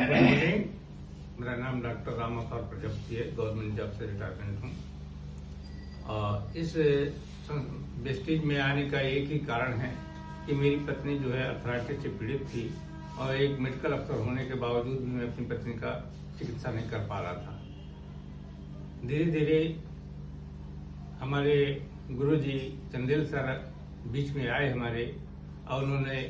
मेरा नाम डॉक्टर रामाकार प्रजापति है। गवर्नमेंट जॉब से रिटायरमेंट हूँ। इस वेस्टेज में आने का एक ही कारण है कि मेरी पत्नी जो है अर्थराइटिस से पीड़ित थी और एक मेडिकल अफसर होने के बावजूद भी मैं अपनी पत्नी का चिकित्सा नहीं कर पा रहा था। धीरे धीरे हमारे गुरुजी चंदेल सर बीच में आए हमारे, और उन्होंने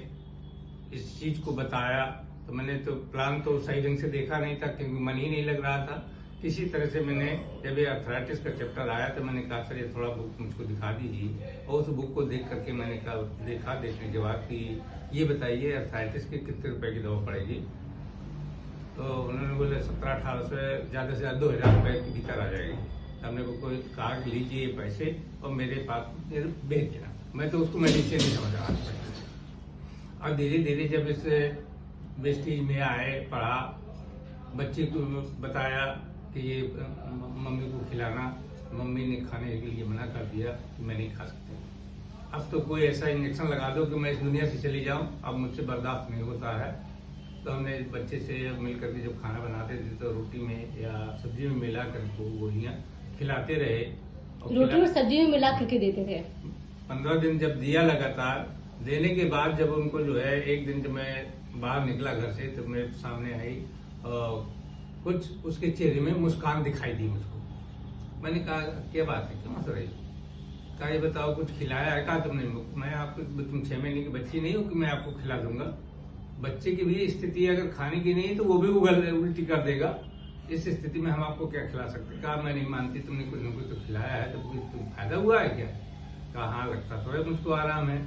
इस चीज को बताया। तो मैंने तो प्लान तो सही ढंग से देखा नहीं था क्योंकि मन ही नहीं लग रहा था। किसी तरह से मैंने जब ये अर्थराइटिस का चैप्टर आया तो मैंने कहा सर ये थोड़ा बुक मुझको दिखा दीजिए, और उस बुक को देख करके मैंने कहा देखने के बाद कि ये बताइए अर्थराइटिस के कितने रुपए की दवा पड़ेगी। तो उन्होंने बोले 17-18 से ज़्यादा 2,000 रुपए के भीतर आ जाएगी। हमने कोई कहा लीजिए पैसे और मेरे पास भेज देना। मैं तो उसको मेडिसिन नहीं समझ रहा था। और धीरे धीरे जब इस वेस्टेज में आए, पढ़ा, बच्चे को बताया कि ये मम्मी को खिलाना, मम्मी ने खाने के लिए मना कर दिया कि मैं नहीं खा सकती। अब तो कोई ऐसा इंजेक्शन लगा दो कि मैं इस दुनिया से चली जाऊं, अब मुझसे बर्दाश्त नहीं होता है। तो हमने बच्चे से मिल करके जब खाना बनाते थे तो रोटी में या सब्जी में मिला कर गोलियां खिलाते रहे। रोटी और सब्जी में मिला करके देते थे। 15 दिन जब दिया लगातार, देने के बाद जब उनको जो है एक दिन जब मैं बाहर निकला घर से तो मेरे सामने आई और कुछ उसके चेहरे में मुस्कान दिखाई दी मुझको। मैंने कहा क्या बात है, क्यों हंस रही? कहा ये बताओ कुछ खिलाया है? कहा तुमने? मैं आपको, तुम 6 महीने की बच्ची नहीं हो कि मैं आपको खिला दूंगा। बच्चे की भी स्थिति अगर खाने की नहीं तो वो भी उल्टी कर देगा। इस स्थिति में हम आपको क्या खिला सकते? कहा मैं नहीं मानती, तुमने कुछ न कुछ तो खिलाया है, तो कुछ फायदा हुआ है क्या? कहा हाँ लगता तो है मुझको आराम है।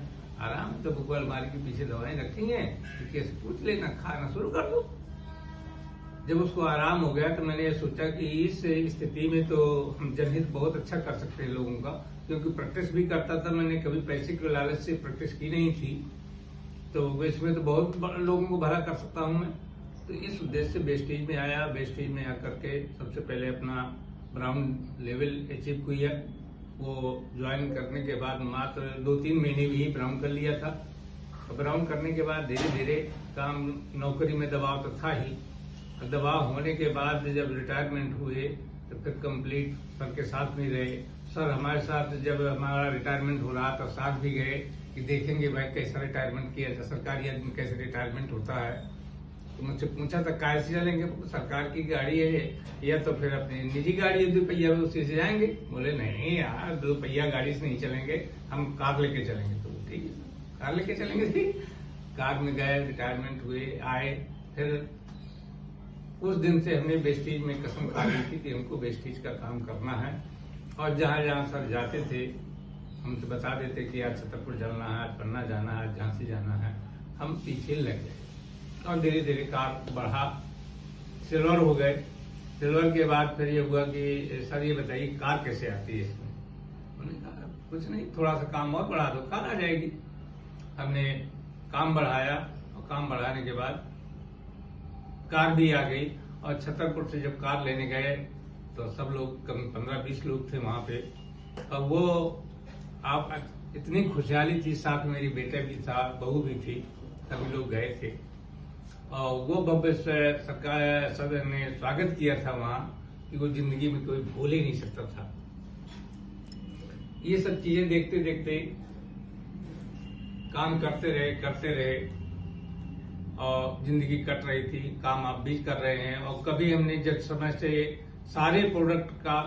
आराम तो बुक अलमारी के पीछे दवाएं रखी हैं, कैसे पूछ लेना, खाना शुरू कर दो। जब उसको आराम हो गया तो मैंने सोचा कि इस स्थिति में तो हम जनहित बहुत अच्छा कर सकते हैं लोगों का, क्योंकि प्रैक्टिस भी करता था। मैंने कभी पैसे के लालच से प्रैक्टिस की नहीं थी, तो इसमें तो बहुत लोगों को भला कर सकता हूं मैं। तो इस उद्देश्य से वेस्टेज में आया। वेस्टेज में आकर के सबसे पहले अपना ब्राउन लेवल अचीव किया। वो ज्वाइन करने के बाद मात्र 2-3 महीने भी ब्राउन कर लिया था। तो ब्राउन करने के बाद धीरे धीरे काम, नौकरी में दबाव तो था ही। दबाव होने के बाद जब रिटायरमेंट हुए तो फिर कंप्लीट सर के साथ में रहे। सर हमारे साथ जब हमारा रिटायरमेंट हो रहा तो साथ भी गए कि देखेंगे भाई कैसा रिटायरमेंट किया जाए, सरकारी आदमी कैसे रिटायरमेंट होता है। तो मुझसे पूछा था कैसे चलेंगे? सरकार की गाड़ी है या तो फिर अपनी निजी गाड़ी है 2 पहिया, उसी से जाएंगे। बोले नहीं यार 2 पहिया गाड़ी से नहीं चलेंगे, हम कार लेके चलेंगे। तो ठीक है कार लेके चलेंगे। ठीक कार में गए, रिटायरमेंट हुए, आए। फिर उस दिन से हमने वेस्टेज में कसम खा ली थी कि हमको वेस्टेज का काम करना है। और जहाँ जहाँ सर जाते थे हमसे बता देते कि आज छतरपुर चलना है, आज पन्ना जाना है, झांसी जाना है, हम पीछे लग गए। और धीरे धीरे कार बढ़ा, सिल्वर हो गए। सिल्वर के बाद फिर ये हुआ कि सर ये बताइए कार कैसे आती है इसमें? उन्होंने कहा कुछ नहीं, थोड़ा सा काम और बढ़ा दो, कार आ जाएगी। हमने काम बढ़ाया और काम बढ़ाने के बाद कार भी आ गई। और छतरपुर से जब कार लेने गए तो सब लोग कम 15-20 लोग थे वहां पे। और वो आप इतनी खुशहाली थी, साथ मेरी बेटा भी था, बहू भी थी, सभी लोग गए थे। और वो भव्य सरकार सदन ने स्वागत किया था वहां कि वो जिंदगी में कोई भूल ही नहीं सकता था। ये सब चीजें देखते देखते काम करते रहे और जिंदगी कट रही थी। काम आप भी कर रहे हैं। और कभी हमने जब समय से सारे प्रोडक्ट का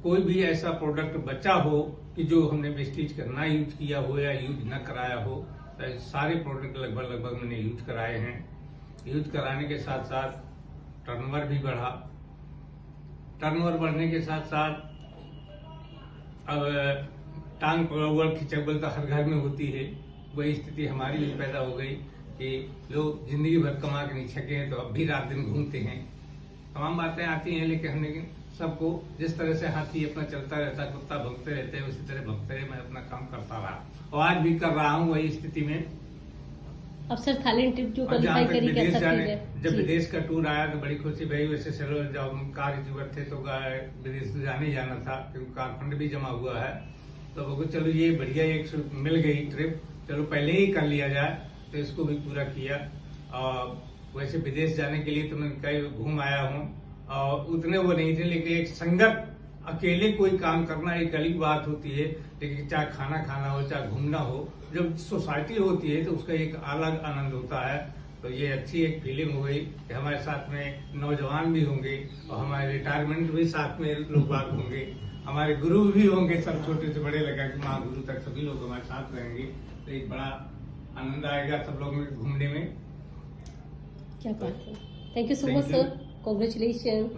कोई भी ऐसा प्रोडक्ट बचा हो कि जो हमने वेस्टेज का ना यूज किया हो या यूज न कराया हो, तो सारे प्रोडक्ट लगभग मैंने यूज कराए हैं। यूज कराने के साथ साथ टर्नओवर भी बढ़ा। टर्नओवर बढ़ने के साथ साथ अब टांग पकड़ खिंचबल तो हर घर में होती है, वही स्थिति हमारी भी पैदा हो गई कि लोग जिंदगी भर कमा के नहीं छके हैं तो अब भी रात दिन घूमते हैं। तमाम बातें आती हैं, लेकिन सबको जिस तरह से हाथी अपना चलता रहता, कुत्ता भौंकते रहते हैं, उसी तरह भौंकते रहे। मैं अपना काम करता रहा और आज भी कर रहा हूँ वही स्थिति में। अब सर थाईलैंड ट्रिप जो क्वालिफाई करी, कैसा फील है? जब विदेश का टूर आया तो बड़ी खुशी भाई। वैसे चलो जब कार यूट्यूबर थे तो विदेश तो जाने जाना था क्योंकि कार फंड भी जमा हुआ है। तो चलो ये बढ़िया एक मिल गई ट्रिप, चलो पहले ही कर लिया जाए, तो इसको भी पूरा किया। और वैसे विदेश जाने के लिए तो मैं कई घूम आया हूँ और उतने वो नहीं थे, लेकिन एक संगत अकेले कोई काम करना एक अलग बात होती है, लेकिन चाहे खाना खाना हो चाहे घूमना हो, जब सोसाइटी होती है तो उसका एक अलग आनंद होता है। तो ये अच्छी एक फीलिंग हो गई कि हमारे साथ में नौजवान भी होंगे और हमारे रिटायरमेंट भी साथ में लोग बाग होंगे, हमारे गुरु भी होंगे, सब छोटे से बड़े लगा कि महागुरु तक सभी लोग हमारे साथ रहेंगे। तो एक बड़ा आनंद आएगा सब लोग में घूमने में। क्या बात है। Thank you so much sir, congratulation.